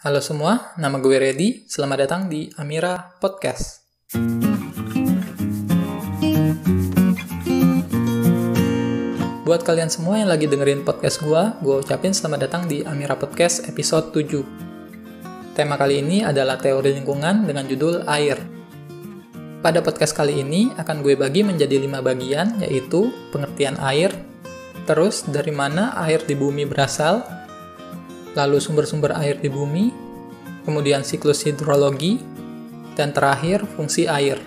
Halo semua, nama gue Reddy. Selamat datang di Amira Podcast. Buat kalian semua yang lagi dengerin podcast gue ucapin selamat datang di Amira Podcast episode 7. Tema kali ini adalah teori lingkungan dengan judul air. Pada podcast kali ini akan gue bagi menjadi 5 bagian, yaitu pengertian air, terus dari mana air di bumi berasal, lalu sumber-sumber air di bumi, kemudian siklus hidrologi, dan terakhir fungsi air.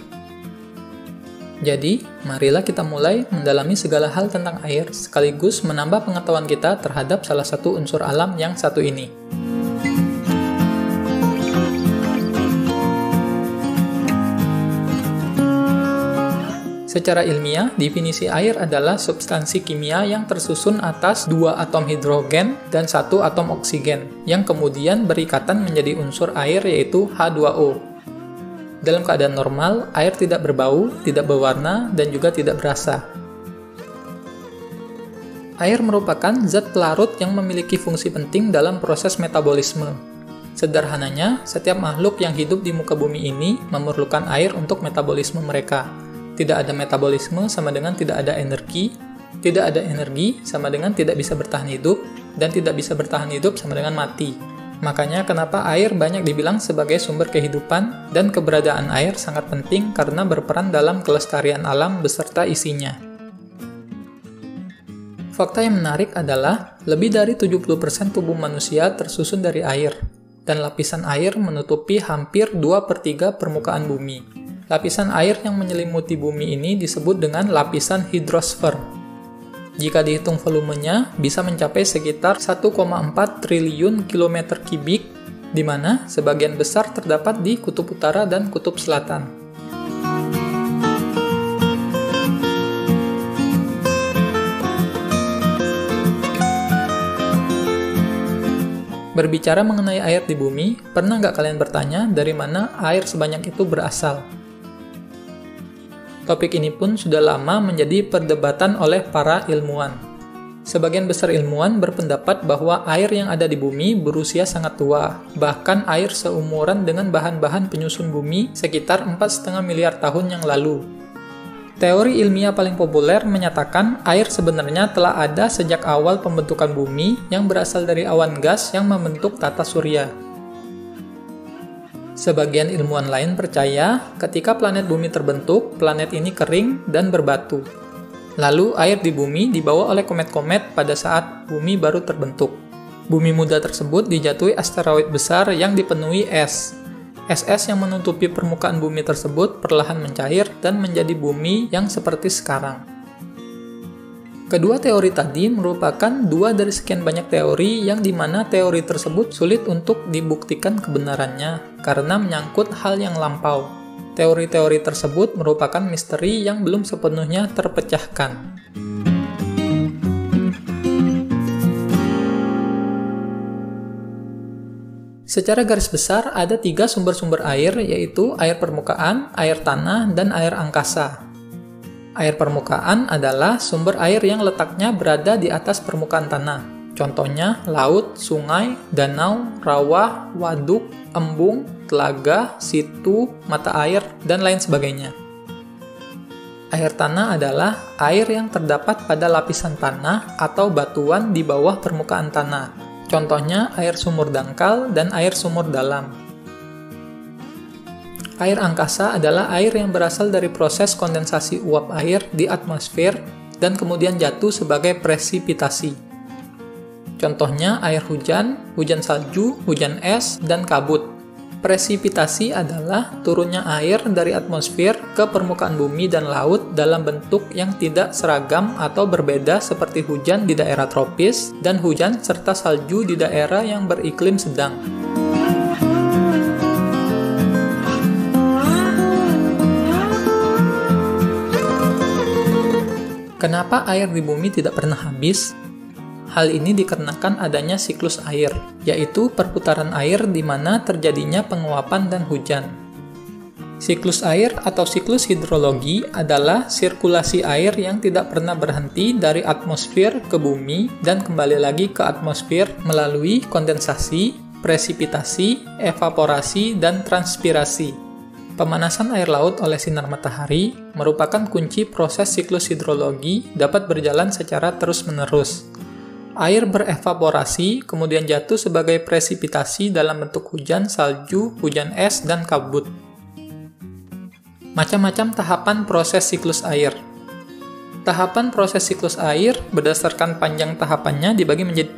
Jadi, marilah kita mulai mendalami segala hal tentang air sekaligus menambah pengetahuan kita terhadap salah satu unsur alam yang satu ini. Secara ilmiah, definisi air adalah substansi kimia yang tersusun atas 2 atom hidrogen dan 1 atom oksigen, yang kemudian berikatan menjadi unsur air yaitu H2O. Dalam keadaan normal, air tidak berbau, tidak berwarna, dan juga tidak berasa. Air merupakan zat pelarut yang memiliki fungsi penting dalam proses metabolisme. Sederhananya, setiap makhluk yang hidup di muka bumi ini memerlukan air untuk metabolisme mereka. Tidak ada metabolisme sama dengan tidak ada energi, tidak ada energi sama dengan tidak bisa bertahan hidup, dan tidak bisa bertahan hidup sama dengan mati. Makanya kenapa air banyak dibilang sebagai sumber kehidupan, dan keberadaan air sangat penting karena berperan dalam kelestarian alam beserta isinya. Fakta yang menarik adalah lebih dari 70% tubuh manusia tersusun dari air, dan lapisan air menutupi hampir 2/3 permukaan bumi. Lapisan air yang menyelimuti bumi ini disebut dengan lapisan hidrosfer. Jika dihitung volumenya, bisa mencapai sekitar 1,4 triliun kilometer kubik, di mana sebagian besar terdapat di kutub utara dan kutub selatan. Berbicara mengenai air di bumi, pernah nggak kalian bertanya dari mana air sebanyak itu berasal? Topik ini pun sudah lama menjadi perdebatan oleh para ilmuwan. Sebagian besar ilmuwan berpendapat bahwa air yang ada di bumi berusia sangat tua, bahkan air seumuran dengan bahan-bahan penyusun bumi sekitar 4,5 miliar tahun yang lalu. Teori ilmiah paling populer menyatakan air sebenarnya telah ada sejak awal pembentukan bumi yang berasal dari awan gas yang membentuk tata surya. Sebagian ilmuwan lain percaya, ketika planet bumi terbentuk, planet ini kering dan berbatu. Lalu air di bumi dibawa oleh komet-komet pada saat bumi baru terbentuk. Bumi muda tersebut dijatuhi asteroid besar yang dipenuhi es. Es-es yang menutupi permukaan bumi tersebut perlahan mencair dan menjadi bumi yang seperti sekarang. Kedua teori tadi merupakan 2 dari sekian banyak teori yang dimana teori tersebut sulit untuk dibuktikan kebenarannya karena menyangkut hal yang lampau. Teori-teori tersebut merupakan misteri yang belum sepenuhnya terpecahkan. Secara garis besar ada 3 sumber-sumber air, yaitu air permukaan, air tanah, dan air angkasa. Air permukaan adalah sumber air yang letaknya berada di atas permukaan tanah. Contohnya laut, sungai, danau, rawa, waduk, embung, telaga, situ, mata air, dan lain sebagainya. Air tanah adalah air yang terdapat pada lapisan tanah atau batuan di bawah permukaan tanah. Contohnya air sumur dangkal dan air sumur dalam. Air angkasa adalah air yang berasal dari proses kondensasi uap air di atmosfer dan kemudian jatuh sebagai presipitasi. Contohnya air hujan, hujan salju, hujan es, dan kabut. Presipitasi adalah turunnya air dari atmosfer ke permukaan bumi dan laut dalam bentuk yang tidak seragam atau berbeda seperti hujan di daerah tropis dan hujan serta salju di daerah yang beriklim sedang. Kenapa air di bumi tidak pernah habis? Hal ini dikarenakan adanya siklus air, yaitu perputaran air di mana terjadinya penguapan dan hujan. Siklus air atau siklus hidrologi adalah sirkulasi air yang tidak pernah berhenti dari atmosfer ke bumi dan kembali lagi ke atmosfer melalui kondensasi, presipitasi, evaporasi, dan transpirasi. Pemanasan air laut oleh sinar matahari merupakan kunci proses siklus hidrologi dapat berjalan secara terus-menerus. Air berevaporasi kemudian jatuh sebagai presipitasi dalam bentuk hujan salju, hujan es, dan kabut. Macam-macam tahapan proses siklus air. Tahapan proses siklus air berdasarkan panjang tahapannya dibagi menjadi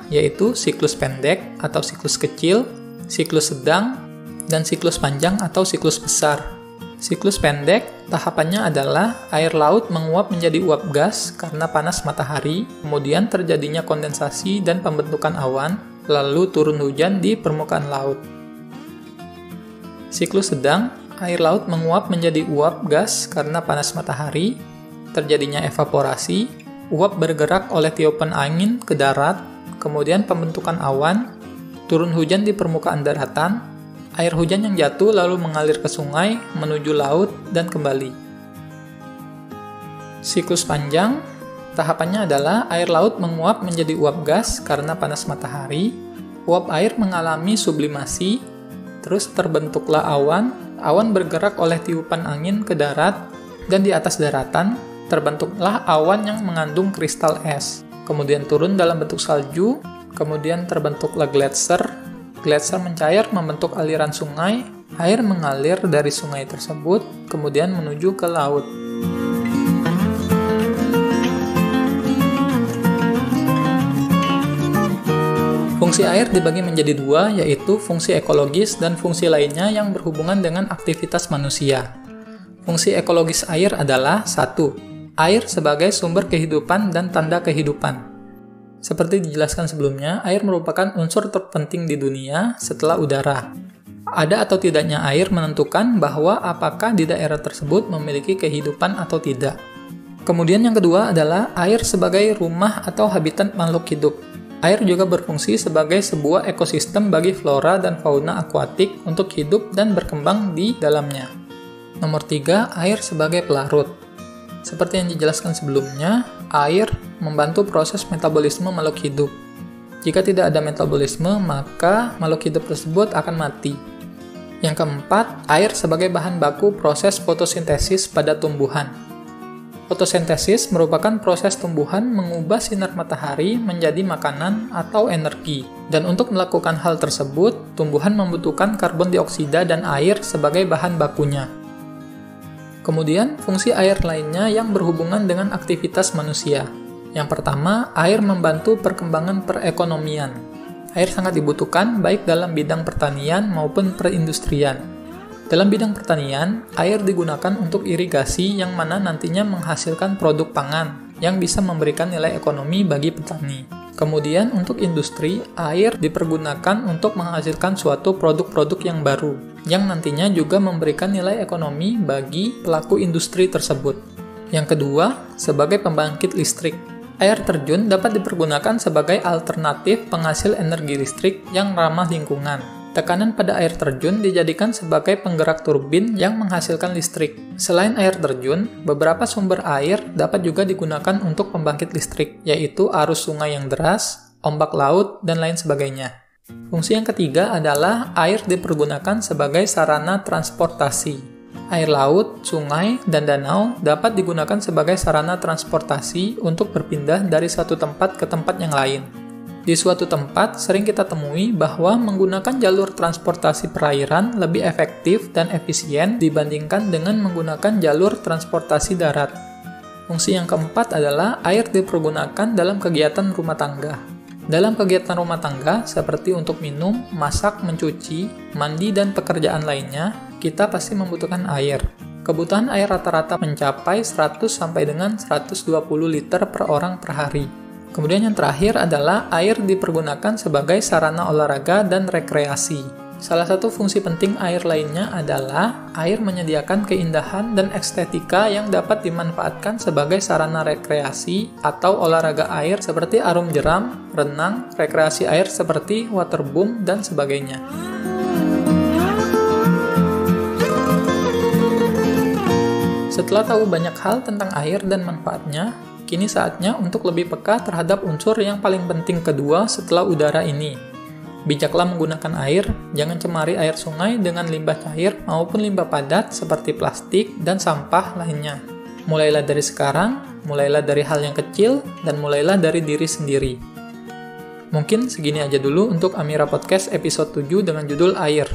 3, yaitu siklus pendek atau siklus kecil, siklus sedang, dan siklus panjang atau siklus besar. Siklus pendek, tahapannya adalah air laut menguap menjadi uap gas karena panas matahari, kemudian terjadinya kondensasi dan pembentukan awan, lalu turun hujan di permukaan laut. Siklus sedang, air laut menguap menjadi uap gas karena panas matahari, terjadinya evaporasi, uap bergerak oleh tiupan angin ke darat, kemudian pembentukan awan, turun hujan di permukaan daratan, air hujan yang jatuh lalu mengalir ke sungai, menuju laut, dan kembali. Siklus panjang, tahapannya adalah air laut menguap menjadi uap gas karena panas matahari, uap air mengalami sublimasi, terus terbentuklah awan, awan bergerak oleh tiupan angin ke darat, dan di atas daratan, terbentuklah awan yang mengandung kristal es, kemudian turun dalam bentuk salju, kemudian terbentuklah gletser. Gletser mencair membentuk aliran sungai, air mengalir dari sungai tersebut, kemudian menuju ke laut. Fungsi air dibagi menjadi 2, yaitu fungsi ekologis dan fungsi lainnya yang berhubungan dengan aktivitas manusia. Fungsi ekologis air adalah 1. Air sebagai sumber kehidupan dan tanda kehidupan. Seperti dijelaskan sebelumnya, air merupakan unsur terpenting di dunia setelah udara. Ada atau tidaknya air menentukan bahwa apakah di daerah tersebut memiliki kehidupan atau tidak. Kemudian yang kedua adalah air sebagai rumah atau habitat makhluk hidup. Air juga berfungsi sebagai sebuah ekosistem bagi flora dan fauna akuatik untuk hidup dan berkembang di dalamnya. Nomor 3, air sebagai pelarut. Seperti yang dijelaskan sebelumnya, air membantu proses metabolisme makhluk hidup. Jika tidak ada metabolisme, maka makhluk hidup tersebut akan mati. Yang keempat, air sebagai bahan baku proses fotosintesis pada tumbuhan. Fotosintesis merupakan proses tumbuhan mengubah sinar matahari menjadi makanan atau energi. Dan untuk melakukan hal tersebut, tumbuhan membutuhkan karbon dioksida dan air sebagai bahan bakunya. Kemudian, fungsi air lainnya yang berhubungan dengan aktivitas manusia. Yang pertama, air membantu perkembangan perekonomian. Air sangat dibutuhkan baik dalam bidang pertanian maupun perindustrian. Dalam bidang pertanian, air digunakan untuk irigasi yang mana nantinya menghasilkan produk pangan yang bisa memberikan nilai ekonomi bagi petani. Kemudian, untuk industri, air dipergunakan untuk menghasilkan suatu produk-produk yang baru, yang nantinya juga memberikan nilai ekonomi bagi pelaku industri tersebut. Yang kedua, sebagai pembangkit listrik. Air terjun dapat dipergunakan sebagai alternatif penghasil energi listrik yang ramah lingkungan. Tekanan pada air terjun dijadikan sebagai penggerak turbin yang menghasilkan listrik. Selain air terjun, beberapa sumber air dapat juga digunakan untuk pembangkit listrik, yaitu arus sungai yang deras, ombak laut, dan lain sebagainya. Fungsi yang ketiga adalah air dipergunakan sebagai sarana transportasi. Air laut, sungai, dan danau dapat digunakan sebagai sarana transportasi untuk berpindah dari satu tempat ke tempat yang lain. Di suatu tempat, sering kita temui bahwa menggunakan jalur transportasi perairan lebih efektif dan efisien dibandingkan dengan menggunakan jalur transportasi darat. Fungsi yang keempat adalah air dipergunakan dalam kegiatan rumah tangga. Dalam kegiatan rumah tangga, seperti untuk minum, masak, mencuci, mandi, dan pekerjaan lainnya, kita pasti membutuhkan air. Kebutuhan air rata-rata mencapai 100 sampai dengan 120 liter per orang per hari. Kemudian yang terakhir adalah air dipergunakan sebagai sarana olahraga dan rekreasi. Salah satu fungsi penting air lainnya adalah air menyediakan keindahan dan estetika yang dapat dimanfaatkan sebagai sarana rekreasi atau olahraga air seperti arum jeram, renang, rekreasi air seperti waterboom, dan sebagainya. Setelah tahu banyak hal tentang air dan manfaatnya, kini saatnya untuk lebih peka terhadap unsur yang paling penting kedua setelah udara ini. Bijaklah menggunakan air, jangan cemari air sungai dengan limbah cair maupun limbah padat seperti plastik dan sampah lainnya. Mulailah dari sekarang, mulailah dari hal yang kecil, dan mulailah dari diri sendiri. Mungkin segini aja dulu untuk Amira Podcast episode 7 dengan judul Air.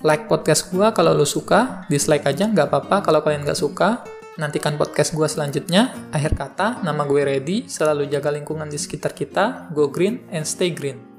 Like podcast gua kalau lu suka, dislike aja nggak apa-apa kalau kalian nggak suka. Nantikan podcast gua selanjutnya. Akhir kata, nama gue Reddy, selalu jaga lingkungan di sekitar kita, go green and stay green.